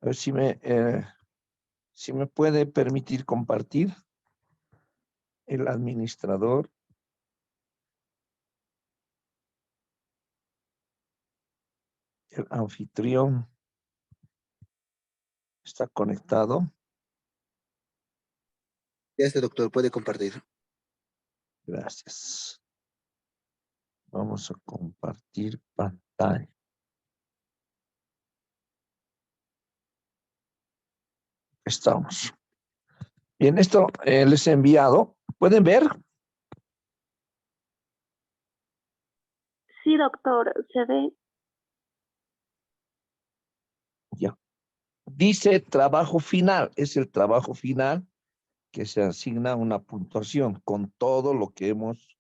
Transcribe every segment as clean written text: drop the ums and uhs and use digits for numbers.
A ver si me puede permitir compartir el administrador. El anfitrión está conectado. Ya está, doctor, puede compartir. Gracias. Vamos a compartir pantalla. Estamos. Bien, esto les he enviado. ¿Pueden ver? Sí, doctor, se ve. Ya. Dice trabajo final. Es el trabajo final que se asigna una puntuación con todo lo que hemos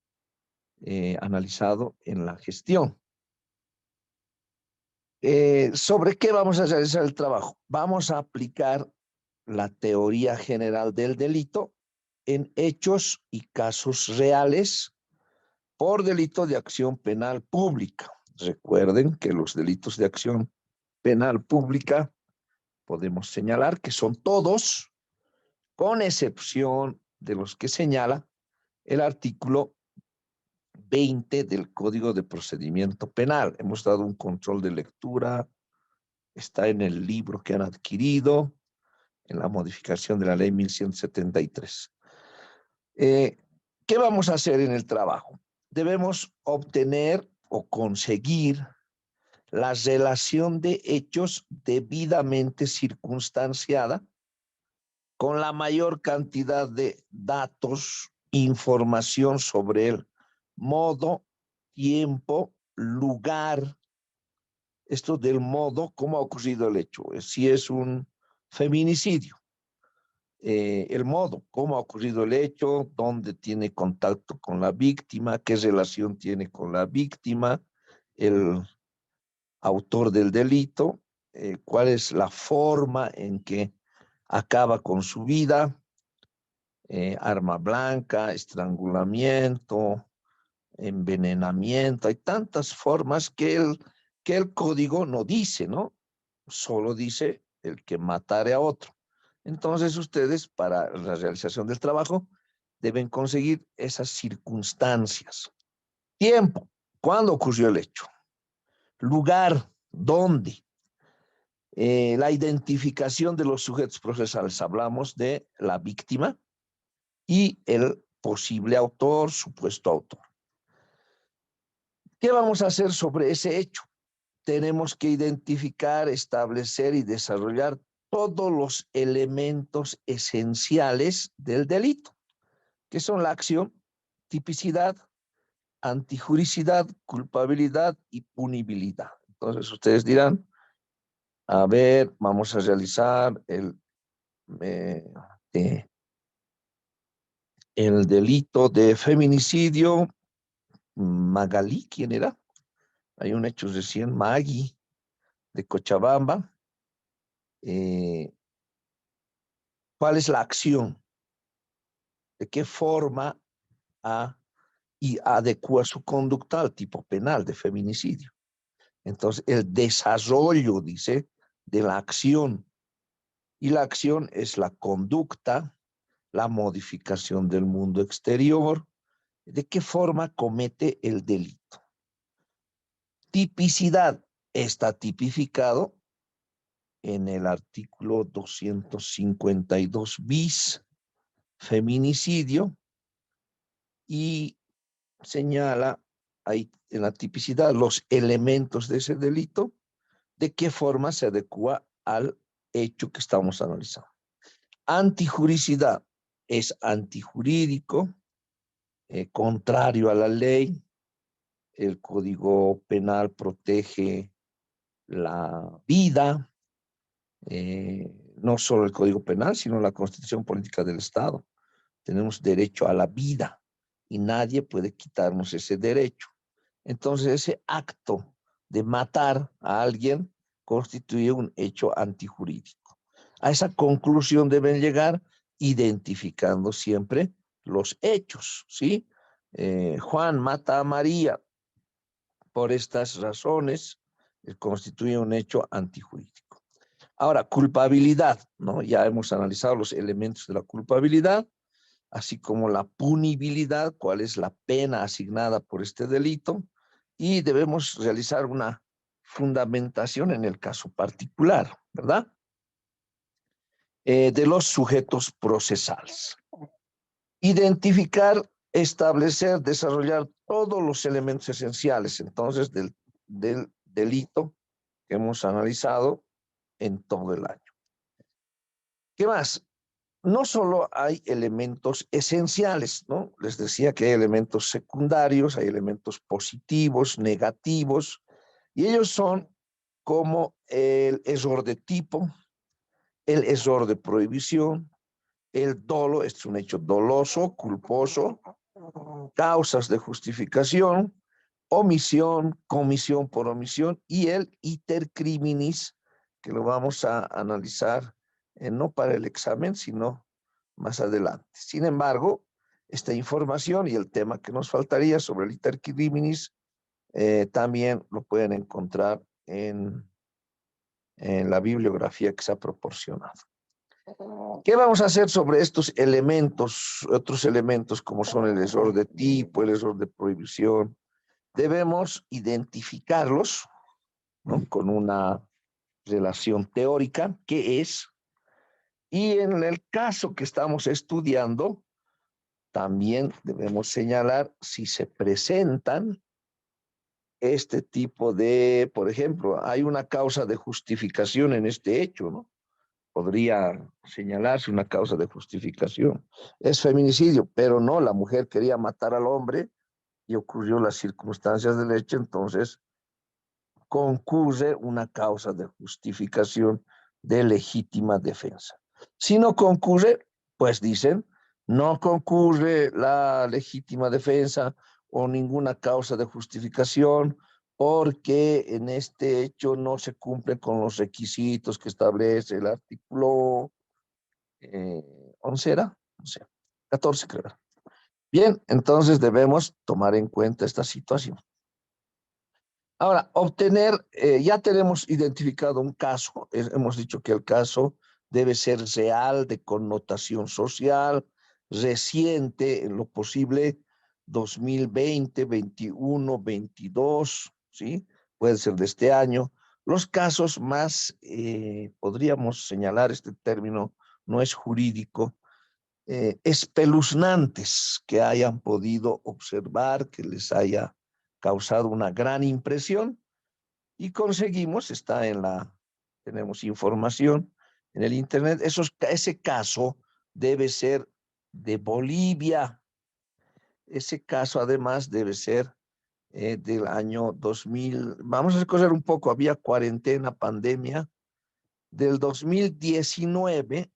analizado en la gestión. ¿Sobre qué vamos a realizar el trabajo? Vamos a aplicar la teoría general del delito en hechos y casos reales por delito de acción penal pública. Recuerden que los delitos de acción penal pública podemos señalar que son todos, con excepción de los que señala el artículo 20 del Código de Procedimiento Penal. Hemos dado un control de lectura, está en el libro que han adquirido, en la modificación de la ley 1173. ¿Qué vamos a hacer en el trabajo? Debemos obtener o conseguir la relación de hechos debidamente circunstanciada con la mayor cantidad de datos, información sobre el modo, tiempo, lugar. Esto del modo, cómo ha ocurrido el hecho. Si es un feminicidio, el modo, cómo ha ocurrido el hecho, dónde tiene contacto con la víctima, qué relación tiene con la víctima, el autor del delito, cuál es la forma en que acaba con su vida, arma blanca, estrangulamiento, envenenamiento. Hay tantas formas que el código no dice, ¿no? Solo dice el que matare a otro. Entonces ustedes, para la realización del trabajo, deben conseguir esas circunstancias. Tiempo, ¿cuándo ocurrió el hecho? Lugar, ¿dónde? La identificación de los sujetos procesales. Hablamos de la víctima y el posible autor, supuesto autor. ¿Qué vamos a hacer sobre ese hecho? Tenemos que identificar, establecer y desarrollar todos los elementos esenciales del delito, que son la acción, tipicidad, antijuricidad, culpabilidad y punibilidad. Entonces ustedes dirán, a ver, vamos a realizar el delito de feminicidio. Magalí, ¿quién era? Hay un hecho recién, Magui, de Cochabamba. ¿Cuál es la acción? ¿De qué forma y adecua su conducta al tipo penal de feminicidio? Entonces, el desarrollo, dice, de la acción. Y la acción es la conducta, la modificación del mundo exterior, de qué forma comete el delito. Tipicidad está tipificado en el artículo 252 bis, feminicidio, y señala ahí en la tipicidad los elementos de ese delito, de qué forma se adecua al hecho que estamos analizando. Antijuricidad es antijurídico, contrario a la ley. El Código Penal protege la vida, no solo el Código Penal, sino la Constitución Política del Estado. Tenemos derecho a la vida y nadie puede quitarnos ese derecho. Entonces, ese acto de matar a alguien constituye un hecho antijurídico. A esa conclusión deben llegar identificando siempre los hechos, ¿sí? Juan mata a María por estas razones, constituye un hecho antijurídico. Ahora, culpabilidad, ¿no? Ya hemos analizado los elementos de la culpabilidad, así como la punibilidad, cuál es la pena asignada por este delito, y debemos realizar una fundamentación en el caso particular, ¿verdad? De los sujetos procesales. Identificar, establecer, desarrollar todos los elementos esenciales, entonces, del delito que hemos analizado en todo el año. ¿Qué más? No solo hay elementos esenciales, ¿no? Les decía que hay elementos secundarios, hay elementos positivos, negativos, y ellos son como el error de tipo, el error de prohibición, el dolo, este es un hecho doloso, culposo, causas de justificación, omisión, comisión por omisión y el iter criminis, que lo vamos a analizar no para el examen, sino más adelante. Sin embargo, esta información y el tema que nos faltaría sobre el iter criminis también lo pueden encontrar en la bibliografía que se ha proporcionado. ¿Qué vamos a hacer sobre estos elementos, otros elementos como son el error de tipo, el error de prohibición? Debemos identificarlos, ¿no? Con una relación teórica, ¿qué es? Y en el caso que estamos estudiando, también debemos señalar si se presentan este tipo de, por ejemplo, hay una causa de justificación en este hecho, ¿no? Podría señalarse una causa de justificación. Es feminicidio, pero no, la mujer quería matar al hombre y ocurrió las circunstancias del hecho, entonces concurre una causa de justificación de legítima defensa. Si no concurre, pues dicen, no concurre la legítima defensa o ninguna causa de justificación porque en este hecho no se cumplen con los requisitos que establece el artículo 11, ¿era? No sé, 14 creo. Bien, entonces debemos tomar en cuenta esta situación. Ahora, obtener, ya tenemos identificado un caso, hemos dicho que el caso debe ser real, de connotación social, reciente, en lo posible, 2020, 21, 22, ¿sí? Puede ser de este año. Los casos más, podríamos señalar este término, no es jurídico, espeluznantes que hayan podido observar, que les haya causado una gran impresión y conseguimos, tenemos información en el internet, ese caso debe ser de Bolivia, ese caso además debe ser del año 2000, vamos a recoger un poco, había cuarentena, pandemia, del 2019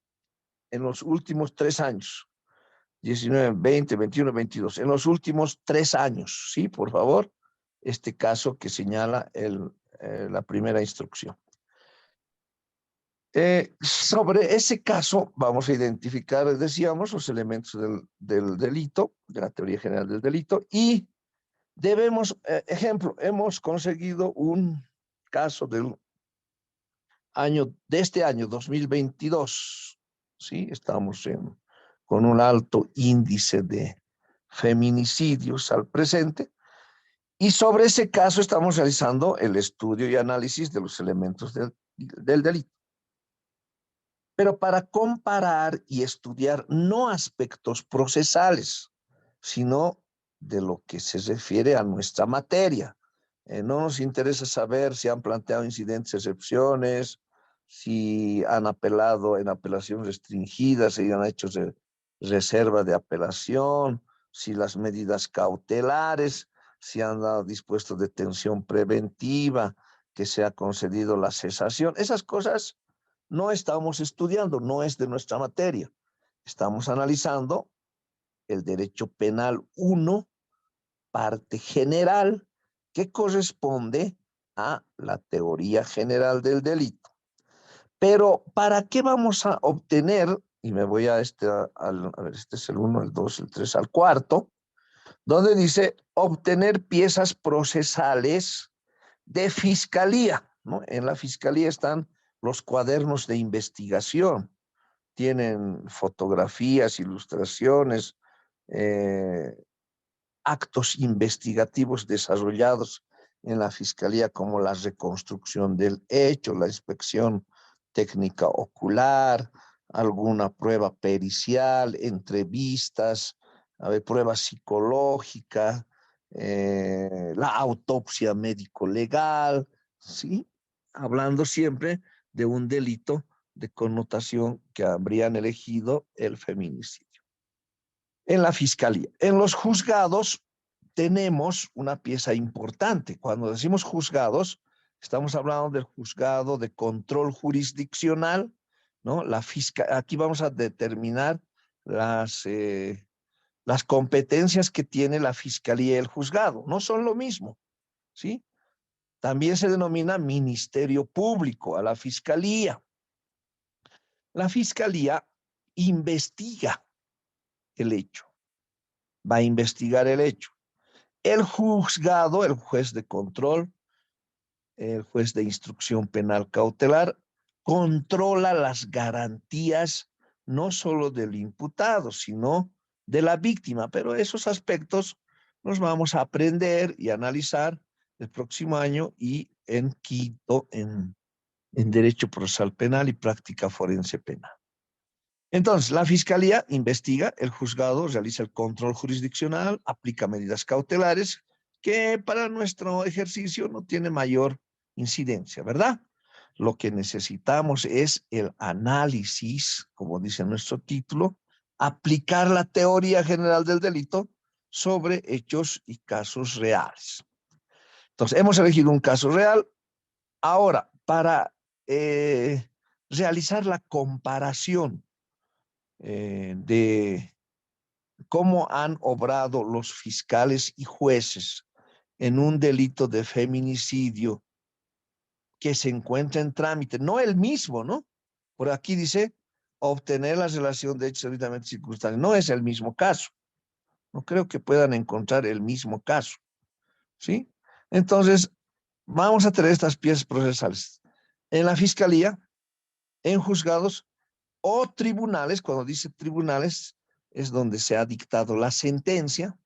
en los últimos 3 años. 19, 20, 21, 22, en los últimos 3 años, ¿sí? Por favor, este caso que señala la primera instrucción. Sobre ese caso vamos a identificar, decíamos, los elementos del delito, de la teoría general del delito, y debemos, ejemplo, hemos conseguido un caso de este año 2022, ¿sí? Estamos con un alto índice de feminicidios al presente, y sobre ese caso estamos realizando el estudio y análisis de los elementos del delito. Pero para comparar y estudiar no aspectos procesales, sino de lo que se refiere a nuestra materia. No nos interesa saber si han planteado incidentes, excepciones, si han apelado en apelación restringida, si han hecho reserva de apelación, si las medidas cautelares, si han dado dispuesto detención preventiva, que se ha concedido la cesación. Esas cosas no estamos estudiando, no es de nuestra materia. Estamos analizando el derecho penal 1, parte general, que corresponde a la teoría general del delito. Pero, ¿para qué vamos a obtener? Y me voy a a ver, este es el 1, el 2, el 3, al cuarto, donde dice obtener piezas procesales de fiscalía, ¿no? En la fiscalía están los cuadernos de investigación. Tienen fotografías, ilustraciones, eh, actos investigativos desarrollados en la Fiscalía, como la reconstrucción del hecho, la inspección técnica ocular, alguna prueba pericial, entrevistas, a ver, prueba psicológica, la autopsia médico-legal, ¿sí? Hablando siempre de un delito de connotación que habrían elegido el feminicidio. En la Fiscalía. En los juzgados tenemos una pieza importante. Cuando decimos juzgados, estamos hablando del juzgado de control jurisdiccional, ¿no? Aquí vamos a determinar las competencias que tiene la Fiscalía y el juzgado. No son lo mismo, ¿sí? También se denomina Ministerio Público a la Fiscalía. La Fiscalía investiga el hecho, va a investigar el hecho. El juzgado, el juez de control, el juez de instrucción penal cautelar, controla las garantías no solo del imputado, sino de la víctima. Pero esos aspectos los vamos a aprender y analizar el próximo año y en quinto en Derecho Procesal Penal y Práctica Forense Penal. Entonces, la Fiscalía investiga, el juzgado realiza el control jurisdiccional, aplica medidas cautelares que para nuestro ejercicio no tiene mayor incidencia, ¿verdad? Lo que necesitamos es el análisis, como dice nuestro título, aplicar la teoría general del delito sobre hechos y casos reales. Entonces, hemos elegido un caso real. Ahora, para realizar la comparación de cómo han obrado los fiscales y jueces en un delito de feminicidio que se encuentra en trámite, no el mismo, ¿no? Por aquí dice obtener la relación de hechos debidamente circunstanciales. No es el mismo caso. No creo que puedan encontrar el mismo caso, ¿sí? Entonces, vamos a tener estas piezas procesales. En la fiscalía, en juzgados o tribunales, cuando dice tribunales, es donde se ha dictado la sentencia,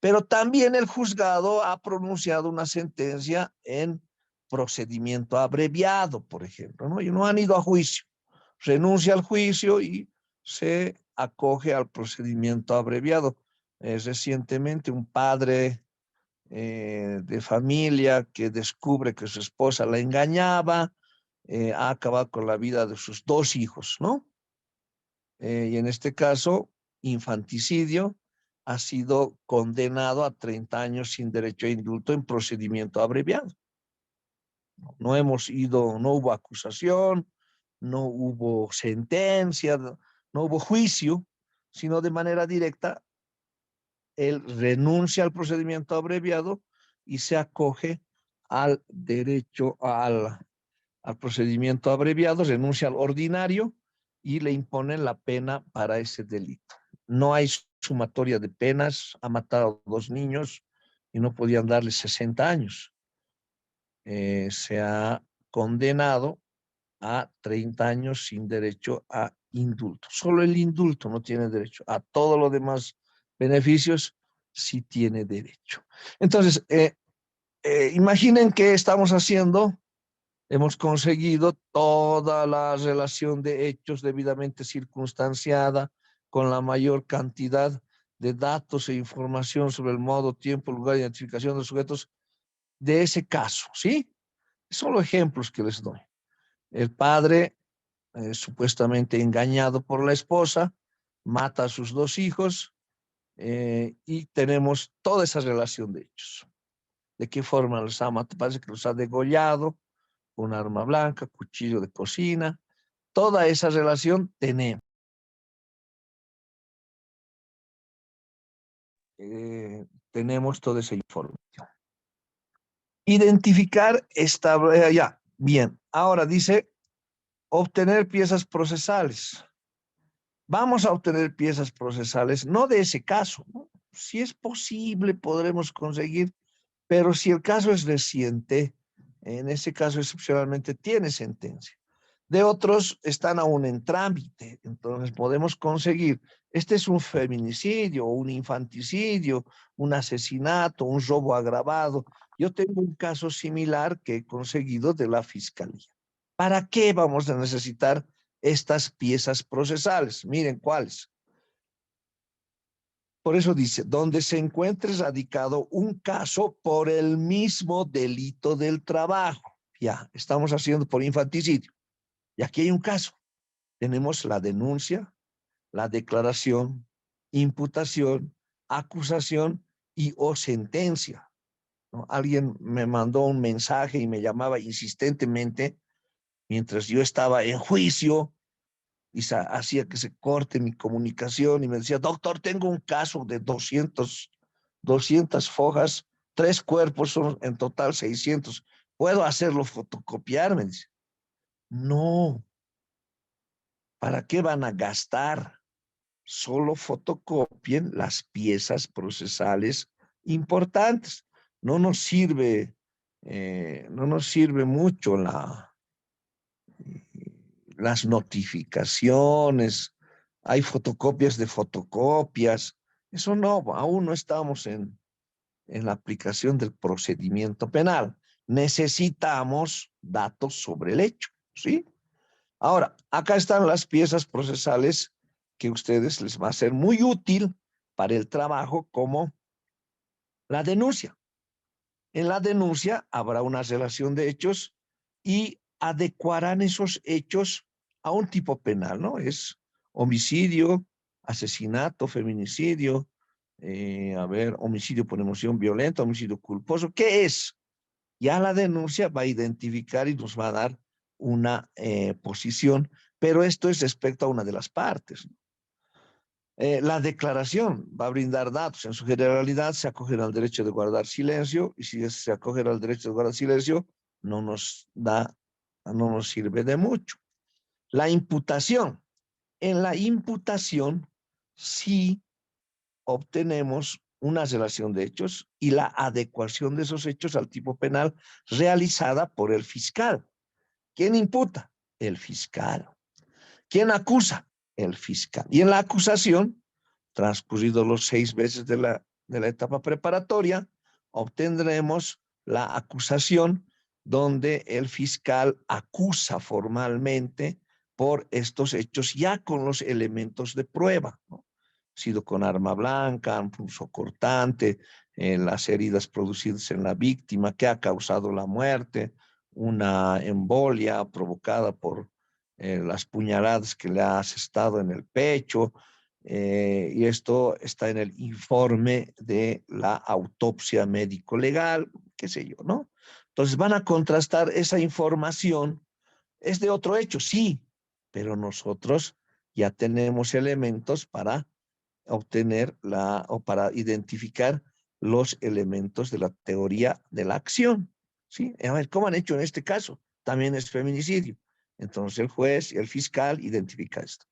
pero también el juzgado ha pronunciado una sentencia en procedimiento abreviado, por ejemplo, ¿no? Y no han ido a juicio, renuncia al juicio y se acoge al procedimiento abreviado. Recientemente un padre de familia que descubre que su esposa la engañaba, ha acabado con la vida de sus dos hijos, ¿no? Y en este caso, infanticidio, ha sido condenado a 30 años sin derecho a indulto en procedimiento abreviado. No hubo acusación, no hubo sentencia, no hubo juicio, sino de manera directa, él renuncia al procedimiento abreviado y se acoge al derecho, al procedimiento abreviado, renuncia al ordinario y le imponen la pena para ese delito. No hay sumatoria de penas, ha matado a 2 niños y no podían darle 60 años. Se ha condenado a 30 años sin derecho a indulto. Solo el indulto no tiene derecho. A todos los demás beneficios sí tiene derecho. Entonces, imaginen qué estamos haciendo. Hemos conseguido toda la relación de hechos debidamente circunstanciada con la mayor cantidad de datos e información sobre el modo, tiempo, lugar y identificación de los sujetos de ese caso, ¿sí? Son los ejemplos que les doy. El padre, supuestamente engañado por la esposa, mata a sus 2 hijos y tenemos toda esa relación de hechos. ¿De qué forma los ha matado? Parece que los ha degollado, un arma blanca, cuchillo de cocina, toda esa relación tenemos. Tenemos toda esa información. Identificar esta, ya, bien. Ahora dice, obtener piezas procesales. Vamos a obtener piezas procesales, no de ese caso, ¿no? Si es posible, podremos conseguir, pero si el caso es reciente, en ese caso excepcionalmente tiene sentencia. De otros están aún en trámite. Entonces podemos conseguir, este es un feminicidio, un infanticidio, un asesinato, un robo agravado. Yo tengo un caso similar que he conseguido de la fiscalía. ¿Para qué vamos a necesitar estas piezas procesales? Miren cuáles. Por eso dice, donde se encuentre radicado un caso por el mismo delito del trabajo. Ya, estamos haciendo por infanticidio. Y aquí hay un caso. Tenemos la denuncia, la declaración, imputación, acusación y o sentencia, ¿no? Alguien me mandó un mensaje y me llamaba insistentemente mientras yo estaba en juicio y hacía que se corte mi comunicación y me decía, doctor, tengo un caso de 200 fojas, 3 cuerpos, son en total 600. ¿Puedo hacerlo fotocopiar? Me dice. No, ¿para qué van a gastar? Solo fotocopien las piezas procesales importantes. No nos sirve mucho las notificaciones, hay fotocopias de fotocopias. Eso no, aún no estamos en la aplicación del procedimiento penal. Necesitamos datos sobre el hecho, ¿sí? Ahora, acá están las piezas procesales que a ustedes les va a ser muy útil para el trabajo, como la denuncia. En la denuncia habrá una relación de hechos y adecuarán esos hechos a un tipo penal, ¿no? Es homicidio, asesinato, feminicidio, homicidio por emoción violenta, homicidio culposo. ¿Qué es? Ya la denuncia va a identificar y nos va a dar una posición, pero esto es respecto a una de las partes. La declaración va a brindar datos. En su generalidad se acogerá al derecho de guardar silencio, y si se acogerá al derecho de guardar silencio, no nos sirve de mucho. La imputación. En la imputación sí obtenemos una relación de hechos y la adecuación de esos hechos al tipo penal realizada por el fiscal. ¿Quién imputa? El fiscal. ¿Quién acusa? El fiscal. Y en la acusación, transcurridos los 6 meses de la etapa preparatoria, obtendremos la acusación donde el fiscal acusa formalmente por estos hechos ya con los elementos de prueba, ¿no? Sido con arma blanca, punzocortante, las heridas producidas en la víctima, que ha causado la muerte, una embolia provocada por las puñaladas que le ha asestado en el pecho, y esto está en el informe de la autopsia médico-legal, qué sé yo, ¿no? Entonces van a contrastar esa información. ¿Es de otro hecho? Sí, pero nosotros ya tenemos elementos para obtener o para identificar los elementos de la teoría de la acción, ¿sí? A ver, ¿cómo han hecho en este caso? También es feminicidio. Entonces el juez y el fiscal identifican esto.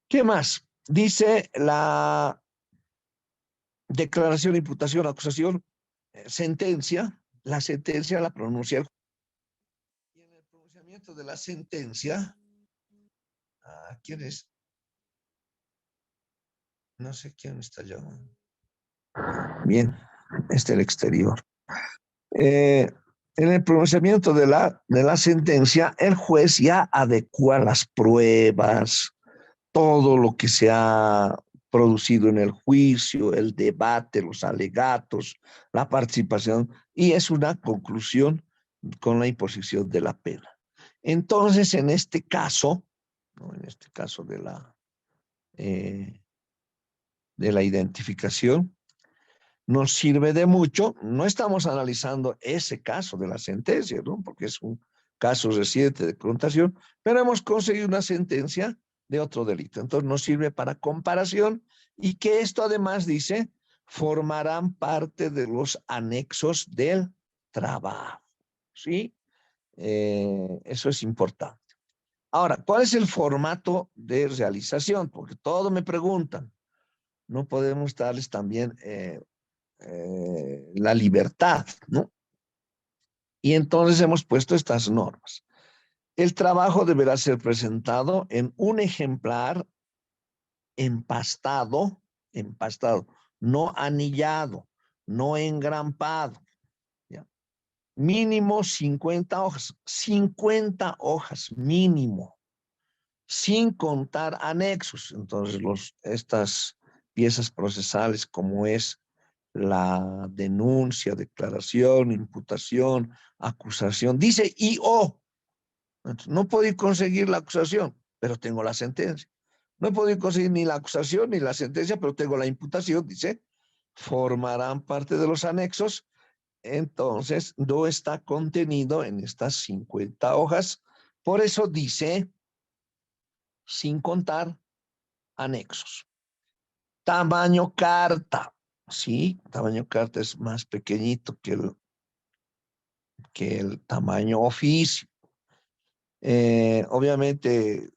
¿Qué más? Dice la declaración, imputación, acusación, sentencia. La sentencia la pronuncia el juez. Y en el pronunciamiento de la sentencia, ¿quién es? No sé quién me está llamando. Bien, este es el exterior. En el pronunciamiento de la sentencia, el juez ya adecua las pruebas, todo lo que se ha producido en el juicio, el debate, los alegatos, la participación, y es una conclusión con la imposición de la pena. Entonces, en este caso, ¿no? En este caso de la identificación, nos sirve de mucho. No estamos analizando ese caso de la sentencia, ¿no? Porque es un caso reciente de conmutación, pero hemos conseguido una sentencia de otro delito. Entonces nos sirve para comparación, y que esto además dice, formarán parte de los anexos del trabajo, ¿sí? Eso es importante. Ahora, ¿cuál es el formato de realización? Porque todo me preguntan. No podemos darles también la libertad, ¿no? Y entonces hemos puesto estas normas. El trabajo deberá ser presentado en un ejemplar empastado, no anillado, no engrampado. ¿Ya? Mínimo 50 hojas mínimo, sin contar anexos. Entonces, estas piezas procesales como es la denuncia, declaración, imputación, acusación, dice I.O. Entonces, no puedo conseguir la acusación, pero tengo la sentencia. No he podido conseguir ni la acusación ni la sentencia, pero tengo la imputación, dice, formarán parte de los anexos. Entonces, no está contenido en estas 50 hojas. Por eso dice, sin contar anexos. Tamaño carta. Sí, tamaño carta es más pequeñito que el tamaño oficio. Obviamente,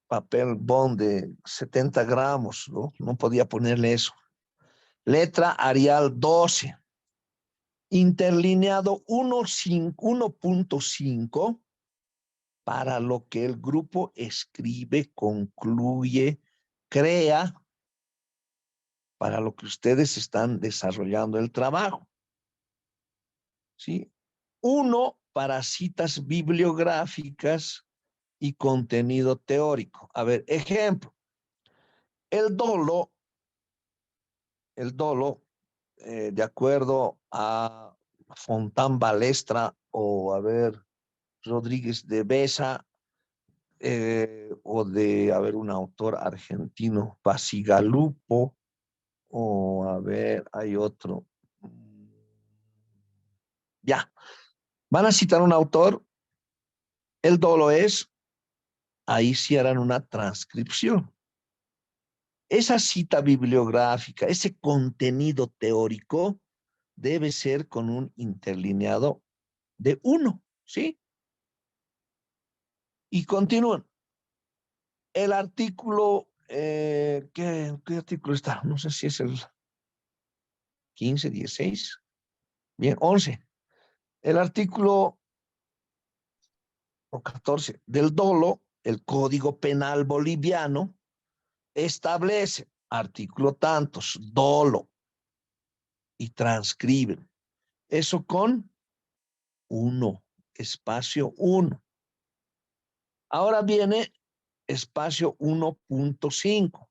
papel bond de 70 gramos, ¿no? No podía ponerle eso. Letra Arial 12. Interlineado 1.5 para lo que el grupo escribe, concluye, crea, para lo que ustedes están desarrollando el trabajo. ¿Sí? 1 para citas bibliográficas y contenido teórico. A ver, ejemplo. El dolo, de acuerdo a Fontán Balestra o a ver, Rodríguez de Besa, o de, a ver, un autor argentino, Pasigalupo, o a ver, hay otro. Ya, van a citar un autor, el dolo es, ahí sí harán una transcripción. Esa cita bibliográfica, ese contenido teórico, debe ser con un interlineado de 1, ¿sí? Y continúan. El artículo, ¿qué artículo está? No sé si es el 15, 16. Bien, 11. El artículo o 14 del dolo, el Código Penal boliviano, establece artículo tantos, dolo, y transcriben. Eso con 1, espacio 1. Ahora viene espacio 1.5.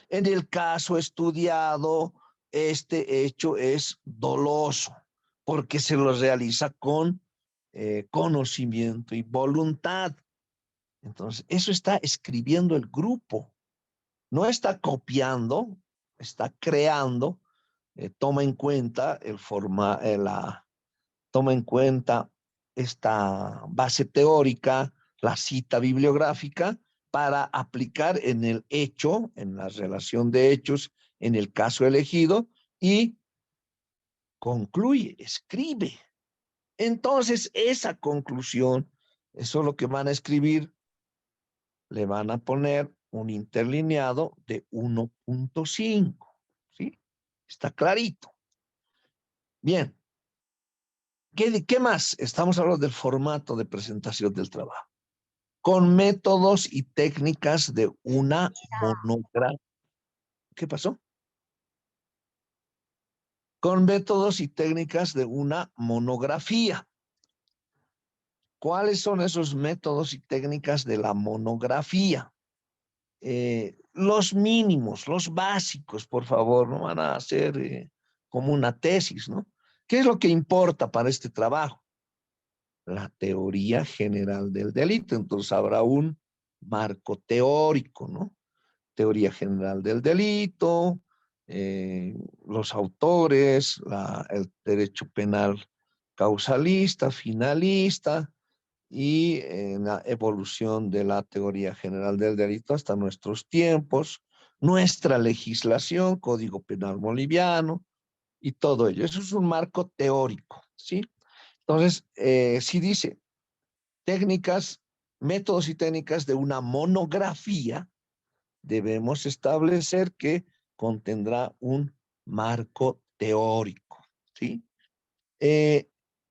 En el caso estudiado, este hecho es doloso porque se lo realiza con conocimiento y voluntad. Entonces, eso está escribiendo el grupo. No está copiando, está creando. Toma en cuenta toma en cuenta esta base teórica, la cita bibliográfica, para aplicar en el hecho, en la relación de hechos, en el caso elegido, y concluye, escribe. Entonces, esa conclusión, eso es lo que van a escribir, le van a poner un interlineado de 1.5, ¿sí? Está clarito. Bien. ¿Qué más? Estamos hablando del formato de presentación del trabajo. Con métodos y técnicas de una monografía. ¿Qué pasó? Con métodos y técnicas de una monografía. ¿Cuáles son esos métodos y técnicas de la monografía? Los mínimos, los básicos, por favor, no van a hacer como una tesis, ¿no? ¿Qué es lo que importa para este trabajo? La teoría general del delito. Entonces habrá un marco teórico, ¿no? Teoría general del delito, los autores, el derecho penal causalista, finalista, y la evolución de la teoría general del delito hasta nuestros tiempos, nuestra legislación, Código Penal boliviano y todo ello. Eso es un marco teórico, ¿sí? Entonces, si dice técnicas, métodos y técnicas de una monografía, debemos establecer que contendrá un marco teórico, ¿sí?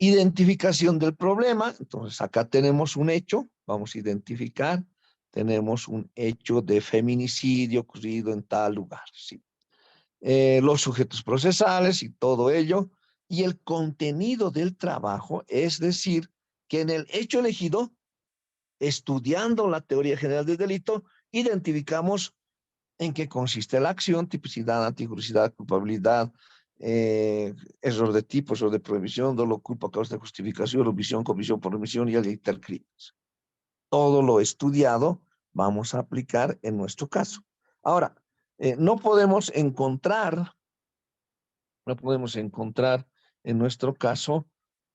Identificación del problema. Entonces, acá tenemos un hecho. Vamos a identificar. Tenemos un hecho de feminicidio ocurrido en tal lugar. ¿Sí? Los sujetos procesales y todo ello. Y el contenido del trabajo, es decir, que en el hecho elegido, estudiando la teoría general del delito, identificamos en qué consiste la acción: tipicidad, antijusticia, culpabilidad, error de tipo, error de prohibición, dolo, culpa, causa de justificación, omisión, comisión por omisión y el crímenes. Todo lo estudiado vamos a aplicar en nuestro caso. Ahora, no podemos encontrar en nuestro caso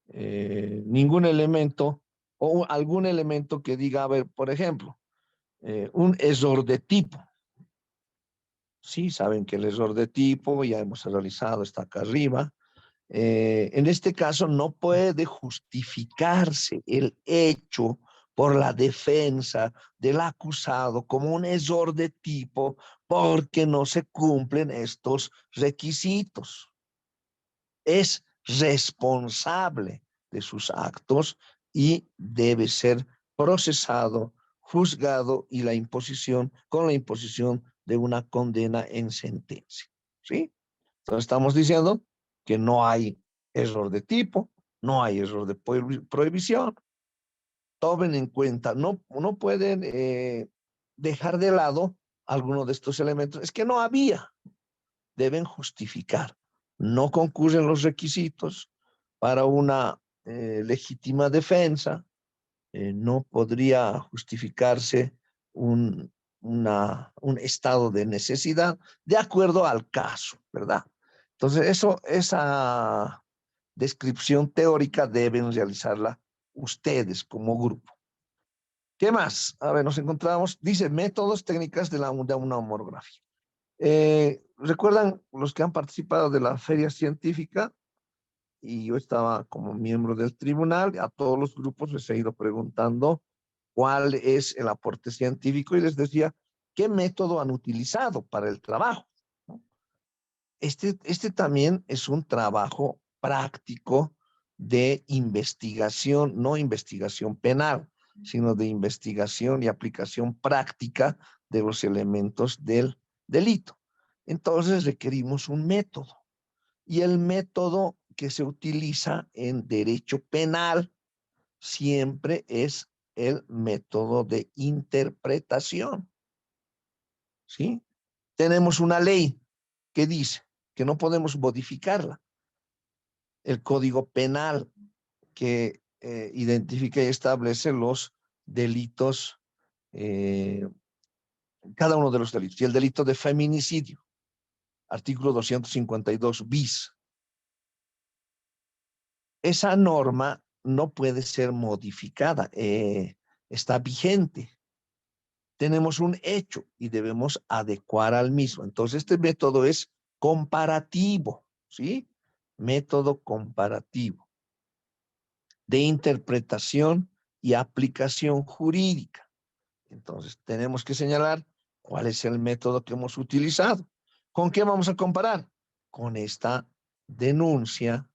ningún elemento o algún elemento que diga, a ver, por ejemplo, un error de tipo. Sí, saben que el error de tipo, ya hemos realizado, está acá arriba. En este caso no puede justificarse el hecho por la defensa del acusado como un error de tipo porque no se cumplen estos requisitos. Es responsable de sus actos y debe ser procesado, juzgado y con la imposición de una condena en sentencia. ¿Sí? Entonces estamos diciendo que no hay error de tipo, no hay error de prohibición. Tomen en cuenta, no pueden dejar de lado alguno de estos elementos. Es que no había, deben justificar. No concurren los requisitos para una legítima defensa. No podría justificarse un, un estado de necesidad de acuerdo al caso, ¿verdad? Entonces, esa descripción teórica deben realizarla ustedes como grupo. ¿Qué más? A ver, nos encontramos, dice, métodos, técnicas de una monografía. ¿Recuerdan los que han participado de la feria científica? Y yo estaba como miembro del tribunal, a todos los grupos les he ido preguntando cuál es el aporte científico y les decía qué método han utilizado para el trabajo. Este también es un trabajo práctico de investigación, no investigación penal, sino de investigación y aplicación práctica de los elementos del delito. Entonces requerimos un método. Y el método que se utiliza en derecho penal siempre es el método de interpretación. ¿Sí? Tenemos una ley que dice que no podemos modificarla. El Código Penal que identifica y establece los delitos, cada uno de los delitos. Y el delito de feminicidio, artículo 252 bis. Esa norma no puede ser modificada, está vigente. Tenemos un hecho y debemos adecuar al mismo. Entonces, este método es comparativo, ¿sí? Método comparativo de interpretación y aplicación jurídica. Entonces, tenemos que señalar cuál es el método que hemos utilizado. ¿Con qué vamos a comparar? Con esta denuncia,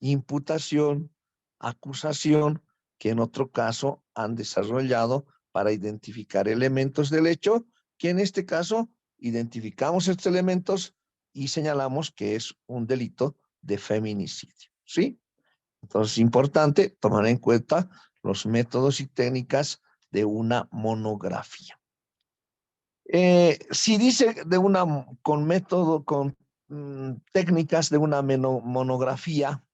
imputación, acusación, que en otro caso han desarrollado para identificar elementos del hecho, que en este caso identificamos estos elementos y señalamos que es un delito de feminicidio, ¿sí? Entonces es importante tomar en cuenta los métodos y técnicas de una monografía. Si dice con método, con técnicas de una monografía,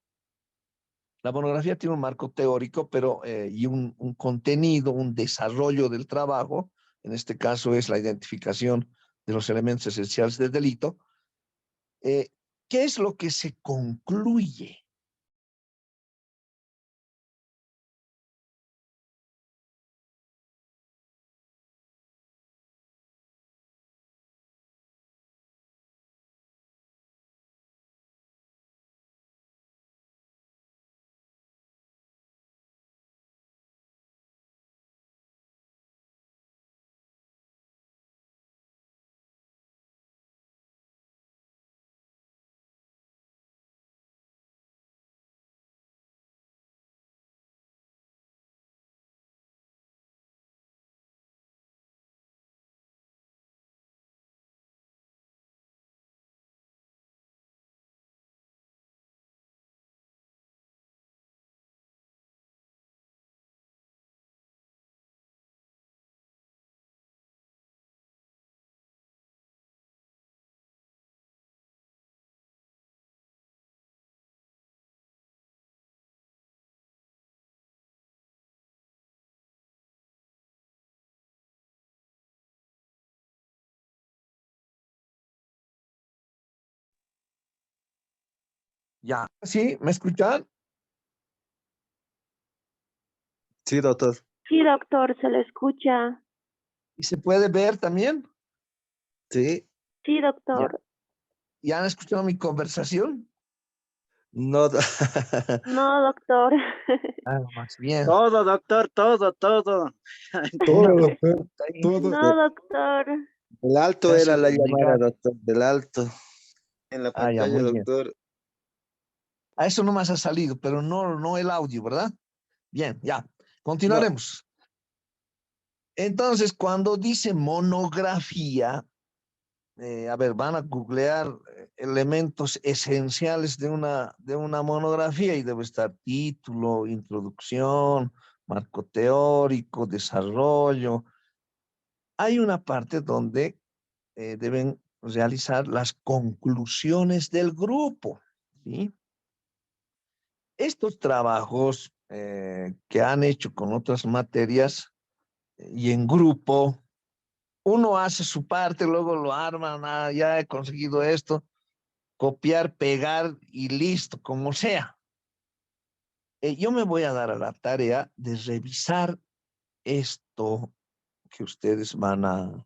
la monografía tiene un marco teórico, pero y un contenido, un desarrollo del trabajo. En este caso es la identificación de los elementos esenciales del delito. ¿Qué es lo que se concluye? Ya, ¿sí? ¿Me escuchan? Sí, doctor. Sí, doctor, se le escucha. ¿Y se puede ver también? Sí. Sí, Ya. doctor. ¿Ya han escuchado mi conversación? No, No, doctor. Ah, más bien. Todo, doctor, todo, todo. Una todo, doctor, pregunta ahí. todo. No, doctor. Del alto Se era hace la llamada, negar. doctor, del alto. En la Ah, ya, pantalla, muy bien. doctor. A eso nomás ha salido, pero no el audio, ¿verdad? Bien, ya. No, Continuaremos. Entonces, cuando dice monografía, a ver, van a googlear elementos esenciales de una monografía y debe estar título, introducción, marco teórico, desarrollo. Hay una parte donde deben realizar las conclusiones del grupo, ¿sí? Estos trabajos que han hecho con otras materias y en grupo, uno hace su parte, luego lo arman, ah, ya he conseguido esto, copiar, pegar y listo, como sea. Yo me voy a dar a la tarea de revisar esto que ustedes van a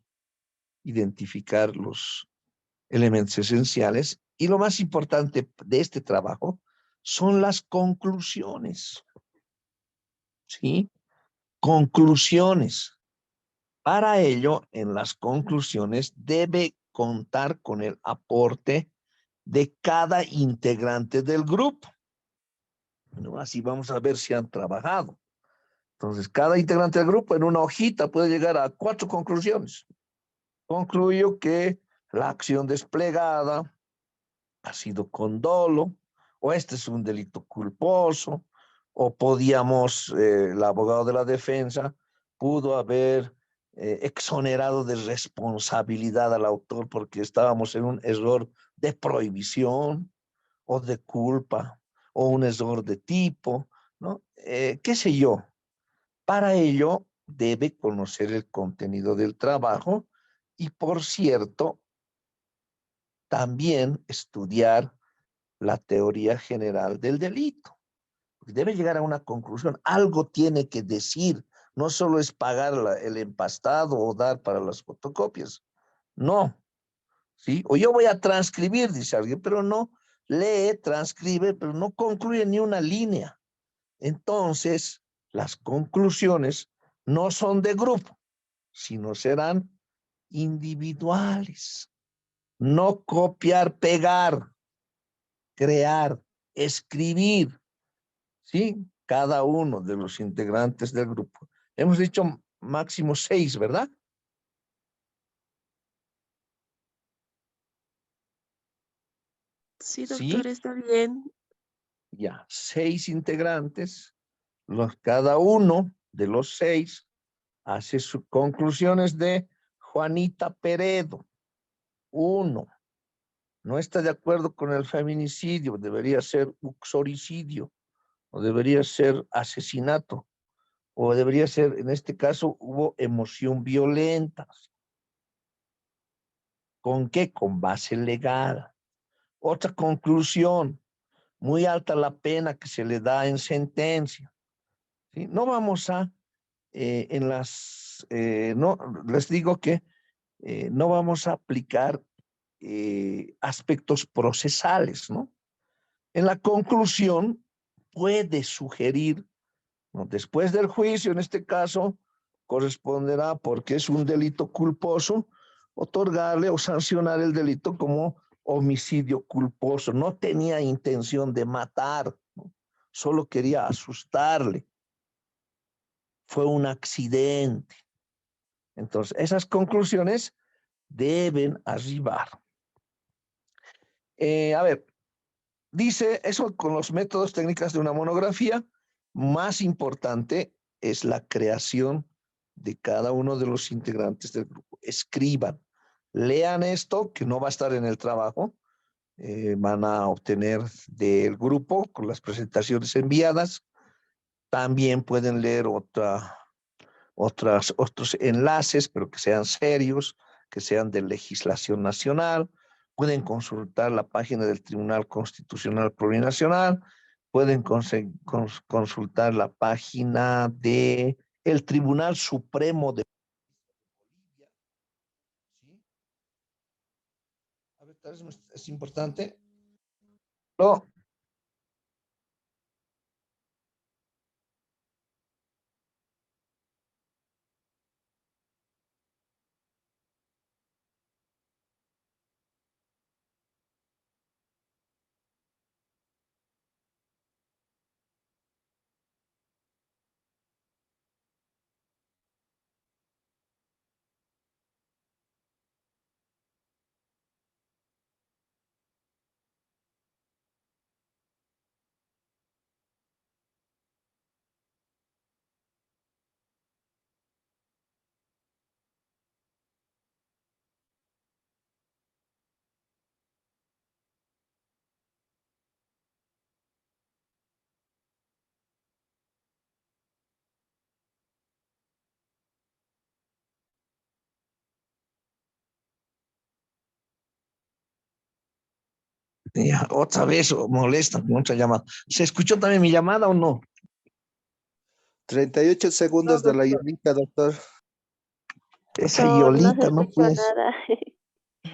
identificar los elementos esenciales y lo más importante de este trabajo son las conclusiones, ¿sí? Conclusiones. Para ello, en las conclusiones debe contar con el aporte de cada integrante del grupo. ¿No? Así vamos a ver si han trabajado. Entonces, cada integrante del grupo en una hojita puede llegar a 4 conclusiones. Concluyo que la acción desplegada ha sido con dolo, o este es un delito culposo, o podíamos, el abogado de la defensa pudo haber exonerado de responsabilidad al autor porque estábamos en un error de prohibición o de culpa o un error de tipo, ¿no? ¿Qué sé yo? Para ello debe conocer el contenido del trabajo y, por cierto, también estudiar la teoría general del delito. Debe llegar a una conclusión, algo tiene que decir, no solo es pagar el empastado o dar para las fotocopias, no, ¿sí? O yo voy a transcribir, dice alguien, pero no, lee, transcribe, pero no concluye ni una línea. Entonces, las conclusiones no son de grupo, sino serán individuales. No copiar, pegar, crear, escribir, ¿sí? Cada uno de los integrantes del grupo. Hemos dicho máximo 6, ¿verdad? Sí, Sí, doctor, está bien. ya, 6 integrantes, cada uno de los 6 hace sus conclusiones de Juanita Peredo. 1, no está de acuerdo con el feminicidio, debería ser uxoricidio, o debería ser asesinato, o debería ser, en este caso, hubo emoción violenta. ¿Con qué? Con base legal. Otra conclusión, muy alta la pena que se le da en sentencia. ¿Sí? No vamos a, no, les digo que no vamos a aplicar aspectos procesales, ¿no? En la conclusión puede sugerir, ¿no? Después del juicio, en este caso, corresponderá, porque es un delito culposo, otorgarle o sancionar el delito como homicidio culposo. No tenía intención de matar, ¿no? Solo quería asustarle. Fue un accidente. Entonces, esas conclusiones deben arribar. A ver, dice eso con los métodos técnicas de una monografía. Más importante es la creación de cada uno de los integrantes del grupo. Escriban, lean esto, que no va a estar en el trabajo, van a obtener del grupo con las presentaciones enviadas. También pueden leer otros enlaces, pero que sean serios, que sean de legislación nacional, pueden consultar la página del Tribunal Constitucional Plurinacional, pueden consultar la página de el Tribunal Supremo de Bolivia. ¿Sí? A ver, tal vez es importante. No. Ya, otra vez molesta, mucha llamada. ¿Se escuchó también mi llamada o no? 38 segundos de la llamita, doctor. Esa Doctor, no se Yolita, no escuchó pues, nada.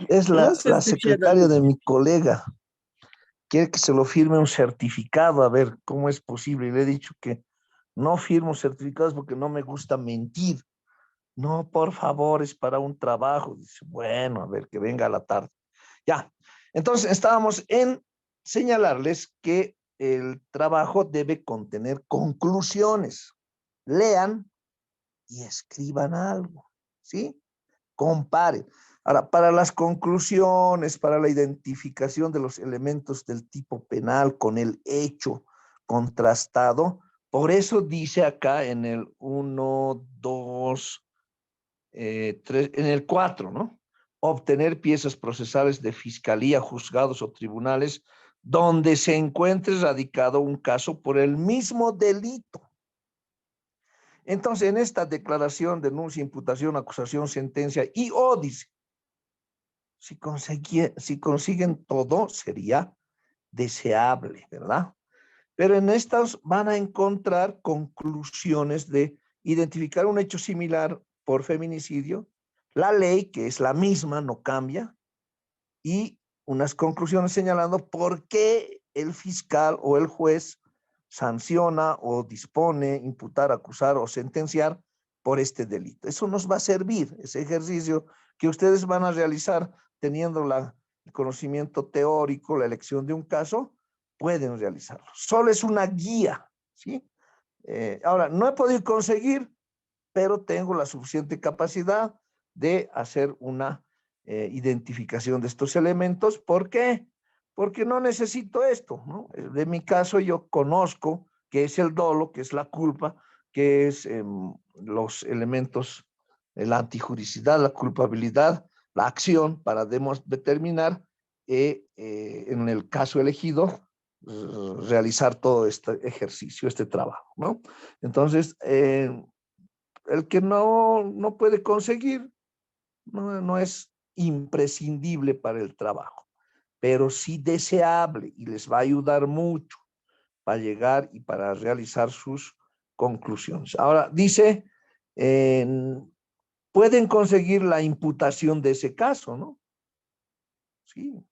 es No se la escucha, secretaria de doctor. mi colega. Quiere que se lo firme un certificado, a ver cómo es posible. Y le he dicho que no firmo certificados porque no me gusta mentir. No, por favor, es para un trabajo. Dice, bueno, a ver, que venga a la tarde. Ya, entonces estábamos en señalarles que el trabajo debe contener conclusiones. Lean y escriban algo, ¿sí? Comparen. Ahora, para las conclusiones, para la identificación de los elementos del tipo penal con el hecho contrastado, por eso dice acá en el 1, 2, 3, en el 4, ¿no? Obtener piezas procesales de fiscalía, juzgados o tribunales donde se encuentre radicado un caso por el mismo delito. Entonces, en esta declaración, denuncia, imputación, acusación, sentencia y dice, si consiguen todo, sería deseable, ¿verdad? Pero en estas van a encontrar conclusiones de identificar un hecho similar por feminicidio, la ley, que es la misma, no cambia, y unas conclusiones señalando por qué el fiscal o el juez sanciona o dispone, imputar, acusar o sentenciar por este delito. Eso nos va a servir, ese ejercicio que ustedes van a realizar teniendo el conocimiento teórico, la elección de un caso, pueden realizarlo. Solo es una guía, ¿sí? Ahora, no he podido conseguir, pero tengo la suficiente capacidad de hacer una identificación de estos elementos. ¿Por qué? Porque no necesito esto, ¿no? De mi caso, yo conozco qué es el dolo, qué es la culpa, qué es los elementos, la antijuricidad, la culpabilidad, la acción para determinar en el caso elegido realizar todo este ejercicio, este trabajo, ¿no? Entonces, el que no puede conseguir no es imprescindible para el trabajo, pero sí deseable y les va a ayudar mucho para llegar y para realizar sus conclusiones. Ahora, dice, pueden conseguir la imputación de ese caso, ¿no? Sí,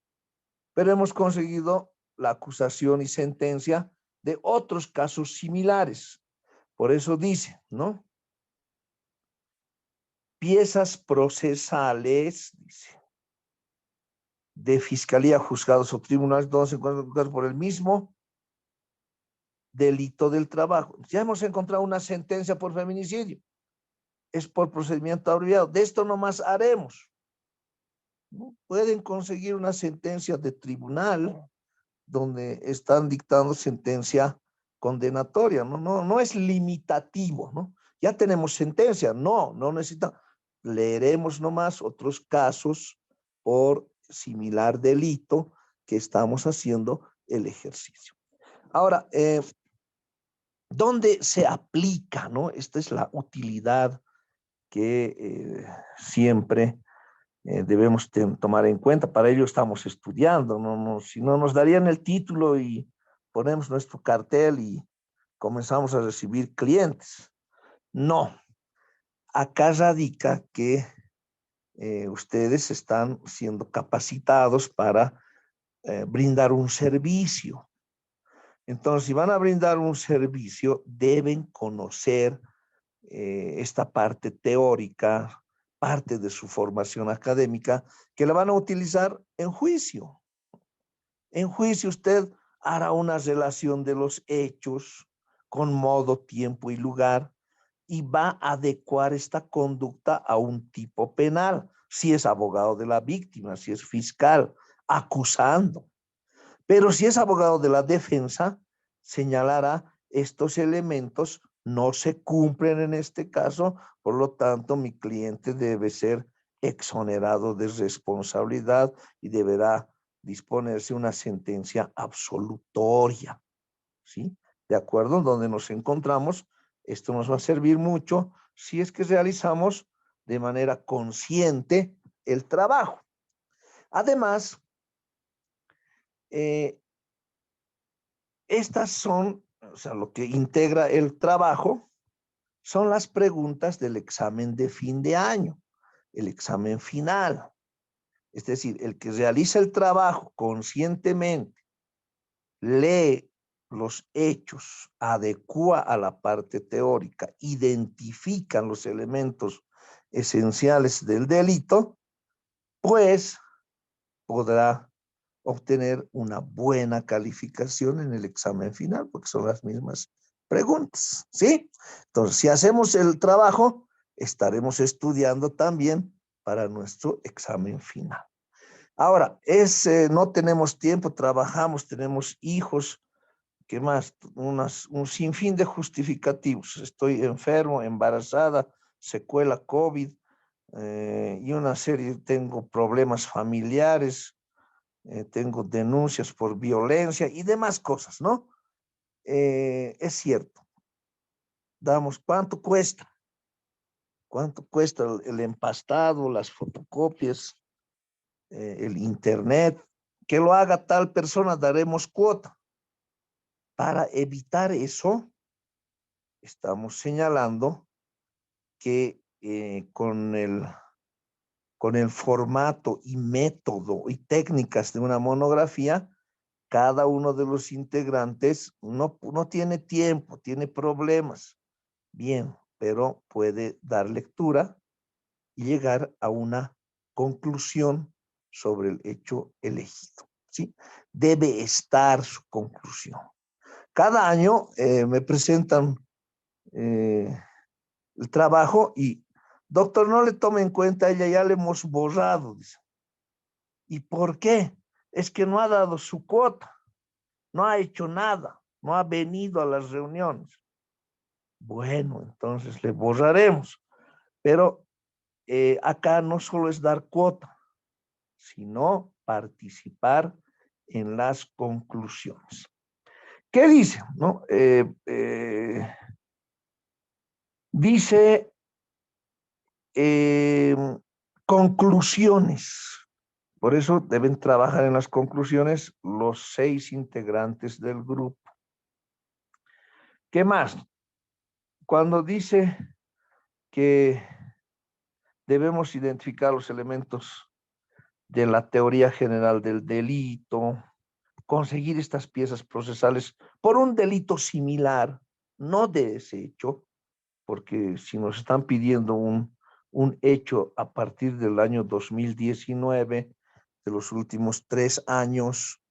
pero hemos conseguido la acusación y sentencia de otros casos similares. Por eso dice, ¿no? Piezas procesales, dice, de fiscalía, juzgados o tribunales donde se encuentran por el mismo delito del trabajo. Ya hemos encontrado una sentencia por feminicidio. Es por procedimiento abreviado. De esto nomás haremos. ¿No? Pueden conseguir una sentencia de tribunal donde están dictando sentencia condenatoria. No es limitativo, ¿no? Ya tenemos sentencia. No necesitamos. Leeremos nomás otros casos por similar delito que estamos haciendo el ejercicio. Ahora, ¿dónde se aplica, no? Esta es la utilidad que siempre debemos tomar en cuenta. Para ello estamos estudiando, si no nos darían el título y ponemos nuestro cartel y comenzamos a recibir clientes. No, acá radica que ustedes están siendo capacitados para brindar un servicio. Entonces, si van a brindar un servicio, deben conocer esta parte teórica, parte de su formación académica, que la van a utilizar en juicio. En juicio usted hará una relación de los hechos con modo, tiempo y lugar y va a adecuar esta conducta a un tipo penal, si es abogado de la víctima, si es fiscal, acusando. Pero si es abogado de la defensa, señalará estos elementos no se cumplen en este caso, por lo tanto mi cliente debe ser exonerado de responsabilidad y deberá disponerse una sentencia absolutoria, ¿sí? De acuerdo, donde nos encontramos, esto nos va a servir mucho si es que realizamos de manera consciente el trabajo. Además, estas son, o sea, lo que integra el trabajo son las preguntas del examen de fin de año, el examen final. Es decir, el que realiza el trabajo conscientemente, lee los hechos, adecua a la parte teórica, identifica los elementos esenciales del delito, pues podrá obtener una buena calificación en el examen final, porque son las mismas preguntas, ¿sí? Entonces, si hacemos el trabajo, estaremos estudiando también para nuestro examen final. Ahora, no tenemos tiempo, trabajamos, tenemos hijos, ¿qué más? Un sinfín de justificativos. Estoy enfermo, embarazada, secuela COVID, y una serie, tengo problemas familiares, tengo denuncias por violencia y demás cosas, ¿no? Es cierto. ¿Cuánto cuesta? ¿Cuánto cuesta el empastado, las fotocopias, el internet? Que lo haga tal persona, daremos cuota. Para evitar eso, estamos señalando que con el formato y método y técnicas de una monografía, cada uno de los integrantes no tiene tiempo, tiene problemas. Bien, pero puede dar lectura y llegar a una conclusión sobre el hecho elegido, ¿sí? Debe estar su conclusión. Cada año me presentan el trabajo y, doctor, no le tome en cuenta, ella ya le hemos borrado, dice. ¿Y por qué? Es que no ha dado su cuota, no ha hecho nada, no ha venido a las reuniones. Bueno, entonces le borraremos. Pero acá no solo es dar cuota, sino participar en las conclusiones. ¿Qué dice? ¿No? Dice conclusiones. Por eso deben trabajar en las conclusiones los 6 integrantes del grupo. ¿Qué más? Cuando dice que debemos identificar los elementos de la teoría general del delito, conseguir estas piezas procesales por un delito similar, no de ese hecho, porque si nos están pidiendo un hecho a partir del año 2019, de los últimos 3 años,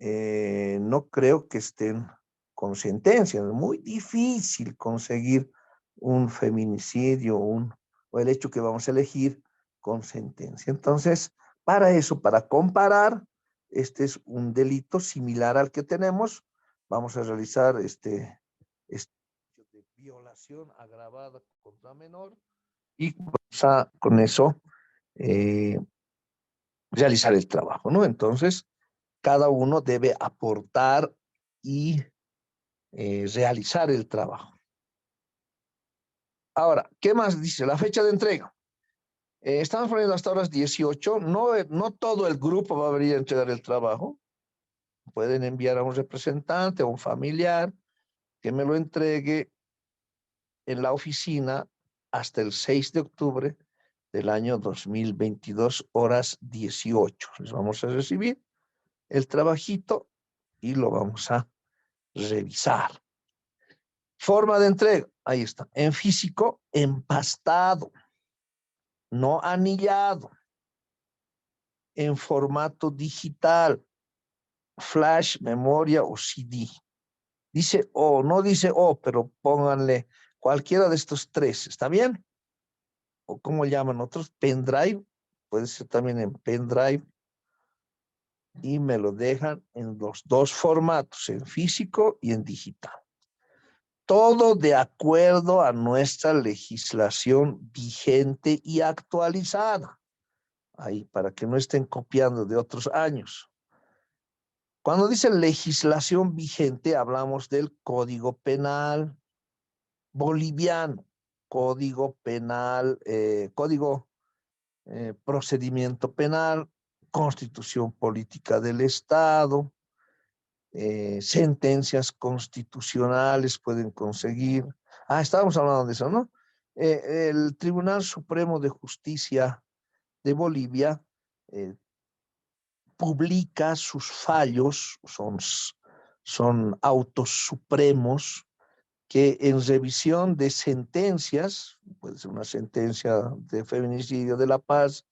no creo que estén con sentencia. Es muy difícil conseguir un feminicidio o el hecho que vamos a elegir con sentencia. Entonces, para eso, para comparar, este es un delito similar al que tenemos. Vamos a realizar este de violación agravada contra menor y con eso realizar el trabajo, ¿no? Entonces, cada uno debe aportar y realizar el trabajo. Ahora, ¿qué más dice? La fecha de entrega. Estamos poniendo hasta horas 18. No todo el grupo va a venir a entregar el trabajo. Pueden enviar a un representante, a un familiar, que me lo entregue en la oficina hasta el 6 de octubre del año 2022, horas 18. Les vamos a recibir el trabajito y lo vamos a revisar. Forma de entrega, ahí está. En físico, empastado, no anillado. En formato digital, flash, memoria o CD. Dice O, no dice O, pero pónganle cualquiera de estos tres, ¿está bien? O como llaman otros, pendrive, puede ser también en pendrive, y me lo dejan en los dos formatos, en físico y en digital. Todo de acuerdo a nuestra legislación vigente y actualizada. Ahí, para que no estén copiando de otros años. Cuando dice legislación vigente, hablamos del Código Penal boliviano, Código Penal, Código Procedimiento Penal, Constitución Política del Estado, sentencias constitucionales pueden conseguir. Estábamos hablando de eso, ¿no? El Tribunal Supremo de Justicia de Bolivia publica sus fallos, son autos supremos que en revisión de sentencias, puede ser una sentencia de feminicidio de La Paz,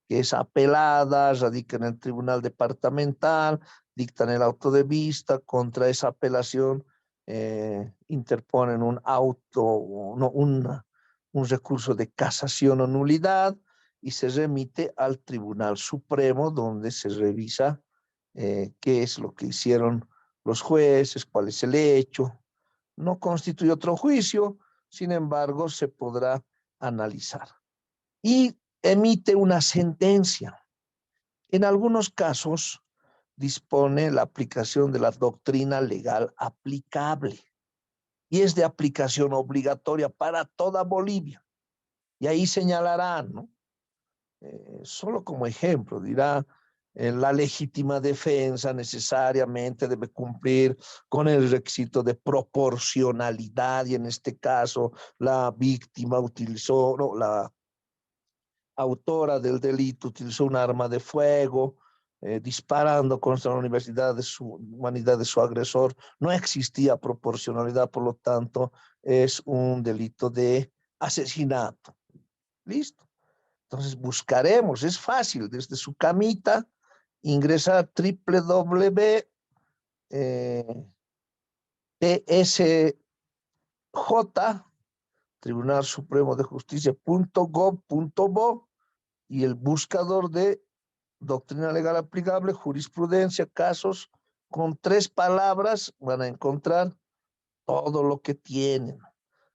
que es apelada, radica en el tribunal departamental, dictan el auto de vista, contra esa apelación interponen un recurso de casación o nulidad y se remite al Tribunal Supremo, donde se revisa qué es lo que hicieron los jueces, cuál es el hecho. No constituye otro juicio, sin embargo, se podrá analizar. Y emite una sentencia. En algunos casos dispone la aplicación de la doctrina legal aplicable y es de aplicación obligatoria para toda Bolivia. Y ahí señalarán, ¿no? Solo como ejemplo, dirá, la legítima defensa necesariamente debe cumplir con el requisito de proporcionalidad y en este caso la víctima utilizó, no, la autora del delito utilizó un arma de fuego, disparando contra la humanidad de su agresor. No existía proporcionalidad, por lo tanto, es un delito de asesinato. Listo. Entonces buscaremos, es fácil, desde su camita, ingresa a www.tsj, Tribunal Supremo de Justicia.gov.bo, y el buscador de doctrina legal aplicable, jurisprudencia, casos, con 3 palabras van a encontrar todo lo que tienen.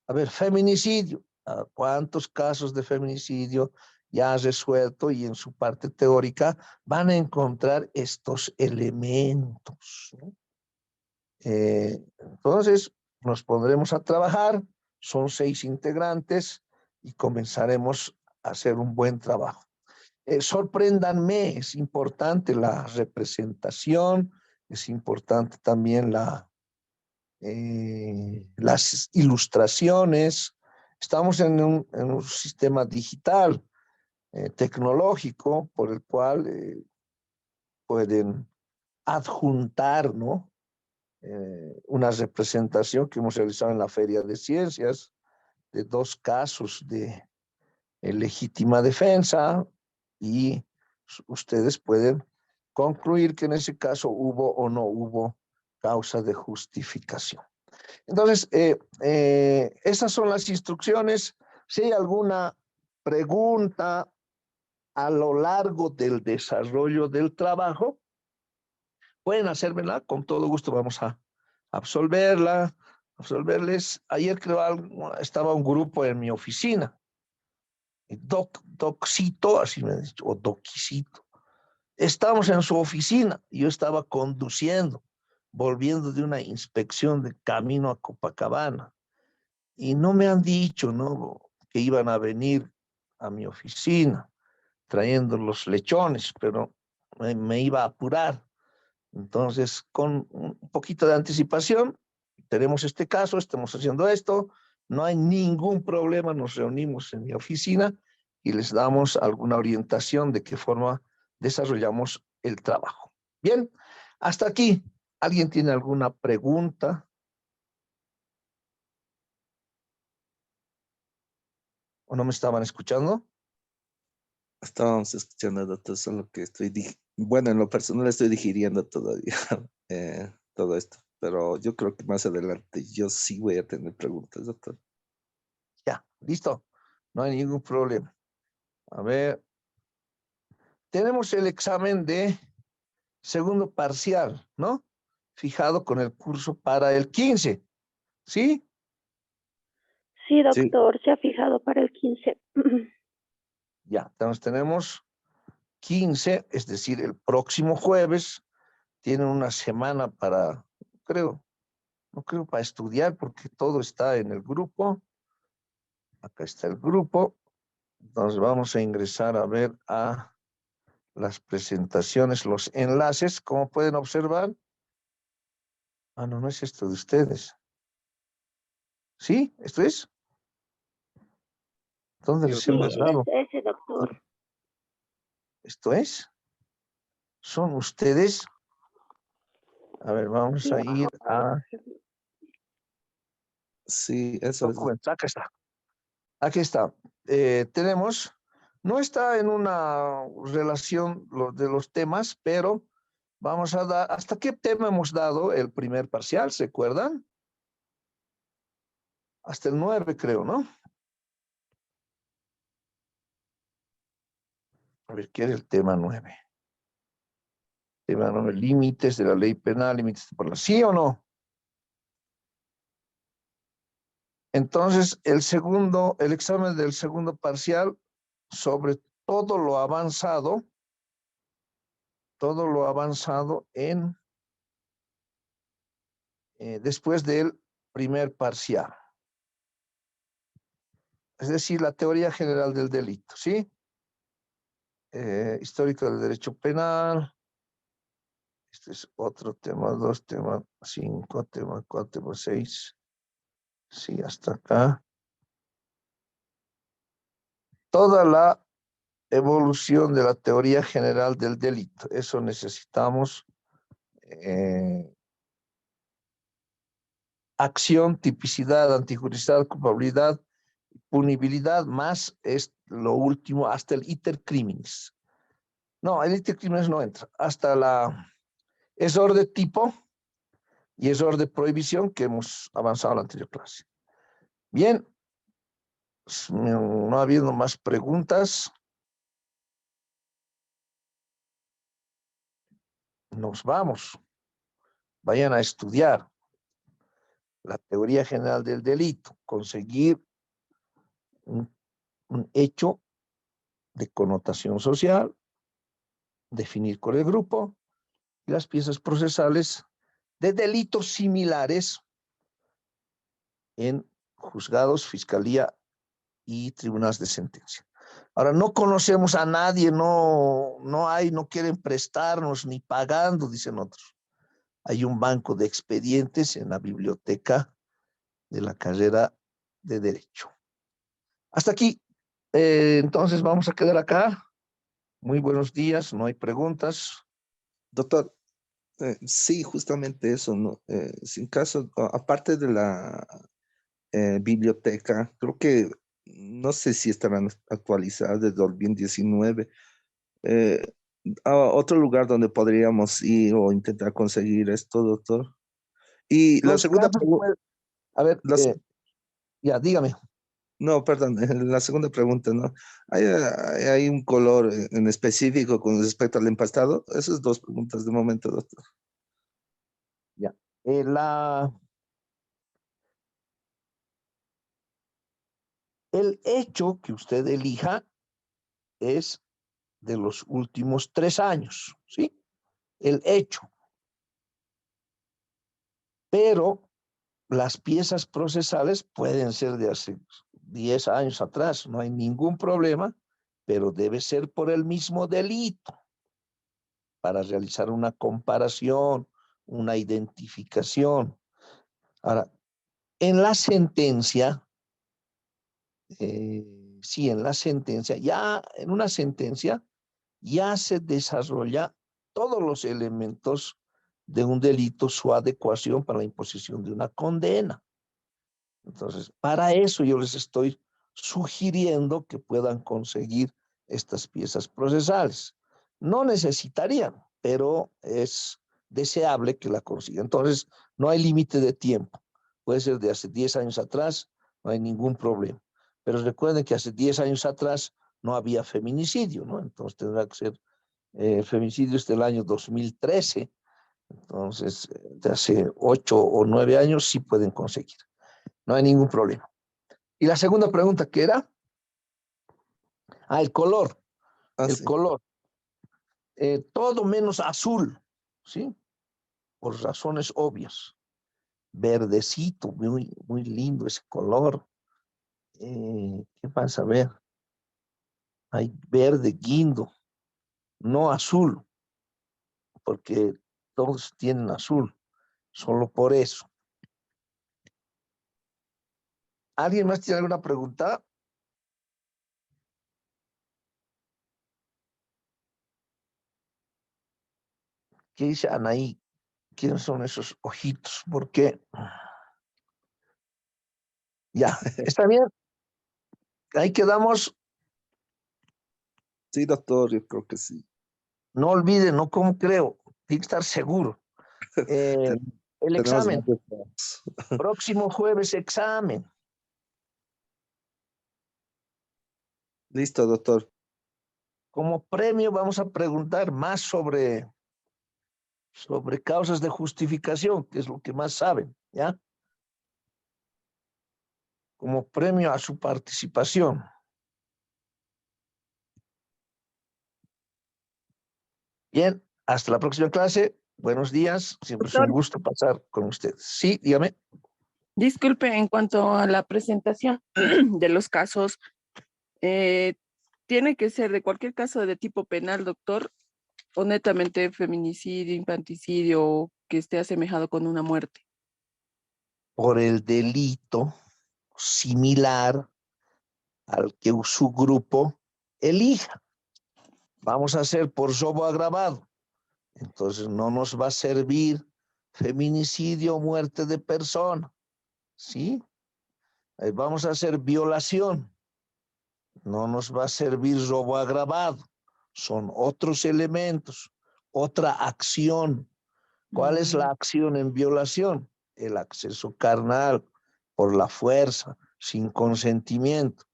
A ver, feminicidio. ¿Cuántos casos de feminicidio ya resuelto? Y en su parte teórica van a encontrar estos elementos, ¿no? Entonces, nos pondremos a trabajar. Son 6 integrantes y comenzaremos a hacer un buen trabajo. Sorpréndanme, es importante la representación, es importante también las ilustraciones. Estamos en un sistema digital, tecnológico, por el cual pueden adjuntar, ¿no? Una representación que hemos realizado en la Feria de Ciencias de 2 casos de legítima defensa y ustedes pueden concluir que en ese caso hubo o no hubo causa de justificación. Entonces, esas son las instrucciones. Si hay alguna pregunta a lo largo del desarrollo del trabajo, pueden hacérmela, con todo gusto vamos a absolverles. Ayer creo estaba un grupo en mi oficina, Doccito, así me han dicho, o Doquisito. Estamos en su oficina, yo estaba conduciendo, volviendo de una inspección de camino a Copacabana, y no me han dicho, ¿no?, que iban a venir a mi oficina trayendo los lechones, pero me iba a apurar. Entonces, con un poquito de anticipación, tenemos este caso, estamos haciendo esto, no hay ningún problema, nos reunimos en mi oficina y les damos alguna orientación de qué forma desarrollamos el trabajo. Bien, hasta aquí. ¿Alguien tiene alguna pregunta? ¿O no me estaban escuchando? Estábamos escuchando, doctor, solo que bueno, en lo personal estoy digiriendo todavía todo esto, pero yo creo que más adelante yo sí voy a tener preguntas, doctor. Ya, listo. No hay ningún problema. A ver. Tenemos el examen de segundo parcial, ¿no? Fijado con el curso para el 15, ¿sí? Sí, Sí, doctor, se ha fijado para el 15. Ya, entonces tenemos 15, es decir, el próximo jueves. Tienen una semana para, no creo para estudiar porque todo está en el grupo. Acá está el grupo. Entonces vamos a ingresar a ver a las presentaciones, los enlaces, como pueden observar. Ah, no, no es esto de ustedes. ¿Sí? ¿Esto es? ¿Dónde sí, les he Sí, doctor. es mandado? ese, doctor. ¿Esto es? ¿Son ustedes? A ver, vamos Sí, a ir a Sí, eso es. documentos. Acá está. Aquí está. Tenemos, no está en una relación de los temas, pero vamos a dar, ¿hasta qué tema hemos dado el primer parcial? ¿Se acuerdan? Hasta el 9, creo, ¿no? A ver, ¿qué era el tema 9? Tema 9, límites de la ley penal, límites por la... ¿Sí o no? Entonces, el examen del segundo parcial sobre todo lo avanzado en después del primer parcial. Es decir, la teoría general del delito, ¿sí? Histórico del derecho penal. Este es otro tema 2, tema 5, tema 4, tema 6. Sí, hasta acá. Toda la evolución de la teoría general del delito. Eso necesitamos. Acción, tipicidad, antijuricidad, culpabilidad, punibilidad, más es lo último, hasta el iter criminis. No, el iter criminis no entra. Hasta es orden tipo y es orden prohibición que hemos avanzado en la anterior clase. Bien, no habiendo más preguntas, nos vamos. Vayan a estudiar la teoría general del delito, conseguir un hecho de connotación social, definir con el grupo y las piezas procesales de delitos similares en juzgados, fiscalía y tribunales de sentencia. Ahora, no conocemos a nadie, no quieren prestarnos ni pagando, dicen otros. Hay un banco de expedientes en la biblioteca de la carrera de Derecho. Hasta aquí. Entonces vamos a quedar acá. Muy buenos días, no hay preguntas. Doctor, sí, justamente eso, ¿no? Sin caso, aparte de la biblioteca, creo que no sé si estarán actualizadas desde 2019. Eh, Otro lugar donde podríamos ir o intentar conseguir esto, doctor. Y la Los segunda casos, pregunta, a ver, ya, dígame. no, perdón, la segunda pregunta, ¿no? ¿Hay un color en específico con respecto al empastado? Esas dos preguntas de momento, doctor. Ya. El hecho que usted elija es de los últimos 3 años, ¿sí? El hecho. Pero las piezas procesales pueden ser de hace 10 años atrás, no hay ningún problema, pero debe ser por el mismo delito para realizar una comparación, una identificación. Ahora, en la sentencia, sí, en la sentencia, ya en una sentencia ya se desarrolla todos los elementos de un delito, su adecuación para la imposición de una condena. Entonces, para eso yo les estoy sugiriendo que puedan conseguir estas piezas procesales. No necesitarían, pero es deseable que la consigan. Entonces, no hay límite de tiempo. Puede ser de hace 10 años atrás, no hay ningún problema. Pero recuerden que hace 10 años atrás no había feminicidio, ¿no? Entonces tendrá que ser feminicidio del año 2013. Entonces, de hace 8 o 9 años sí pueden conseguir. No hay ningún problema. Y la segunda pregunta, ¿qué era? El color. El sí. color. Todo menos azul, ¿sí? Por razones obvias. Verdecito, muy, muy lindo ese color. ¿Qué vas a ver? Hay verde guindo, no azul, porque todos tienen azul, solo por eso. ¿Alguien más tiene alguna pregunta? ¿Qué dice Anaí? ¿Quiénes son esos ojitos? ¿Por qué? Ya, está bien. Ahí quedamos. Sí, doctor, yo creo que sí. No olviden, no como creo. Tiene que estar seguro. Eh, Ten- el Tenemos examen. varios trabajos. Próximo jueves, examen. Listo, doctor. Como premio vamos a preguntar más sobre causas de justificación, que es lo que más saben, ¿ya? Como premio a su participación. Bien, hasta la próxima clase. Buenos días. Siempre es un Doctor, gusto pasar con ustedes. Sí, dígame. disculpe, en cuanto a la presentación de los casos, eh, ¿tiene que ser de cualquier caso de tipo penal, doctor, o netamente feminicidio, infanticidio, o que esté asemejado con una muerte? Por el delito similar al que su grupo elija. Vamos a hacer por robo agravado. Entonces no nos va a servir feminicidio o muerte de persona, ¿sí? Vamos a hacer violación. No nos va a servir robo agravado. Son otros elementos, otra acción. ¿Cuál es la acción en violación? El acceso carnal por la fuerza, sin consentimiento.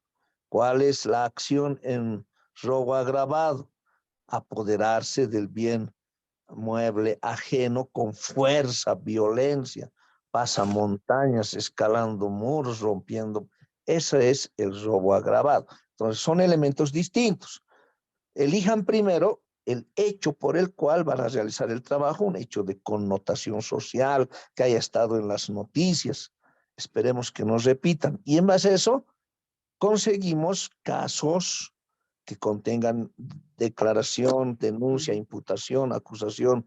¿Cuál es la acción en robo agravado? Apoderarse del bien mueble ajeno con fuerza, violencia, pasa montañas, escalando muros, rompiendo. Ese es el robo agravado. Entonces son elementos distintos. Elijan primero el hecho por el cual van a realizar el trabajo, un hecho de connotación social que haya estado en las noticias. Esperemos que nos repitan. Y en base a eso, conseguimos casos que contengan declaración, denuncia, imputación, acusación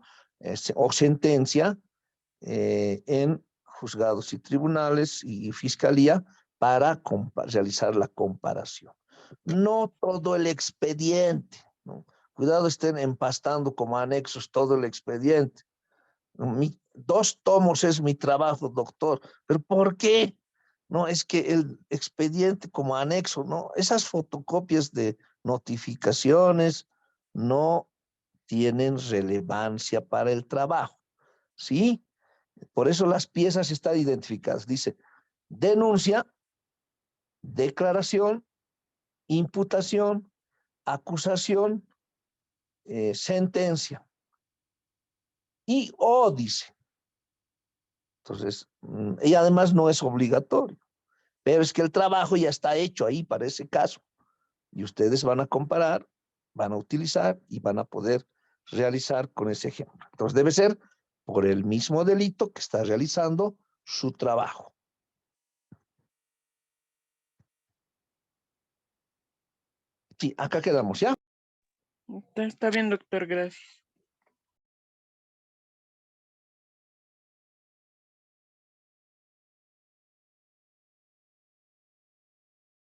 o sentencia en juzgados y tribunales y fiscalía para realizar la comparación. No todo el expediente, ¿no? Cuidado, estén empastando como anexos todo el expediente. 2 tomos es mi trabajo, doctor. ¿Pero por qué? No, es que el expediente como anexo, ¿no? Esas fotocopias de notificaciones no tienen relevancia para el trabajo, ¿sí? Por eso las piezas están identificadas. Dice, denuncia, declaración, imputación, acusación, sentencia. Y o dice. Entonces, y además no es obligatorio. Pero es que el trabajo ya está hecho ahí para ese caso. Y ustedes van a comparar, van a utilizar y van a poder realizar con ese ejemplo. Entonces debe ser por el mismo delito que está realizando su trabajo. Sí, acá quedamos, ¿ya? Está bien, doctor, gracias.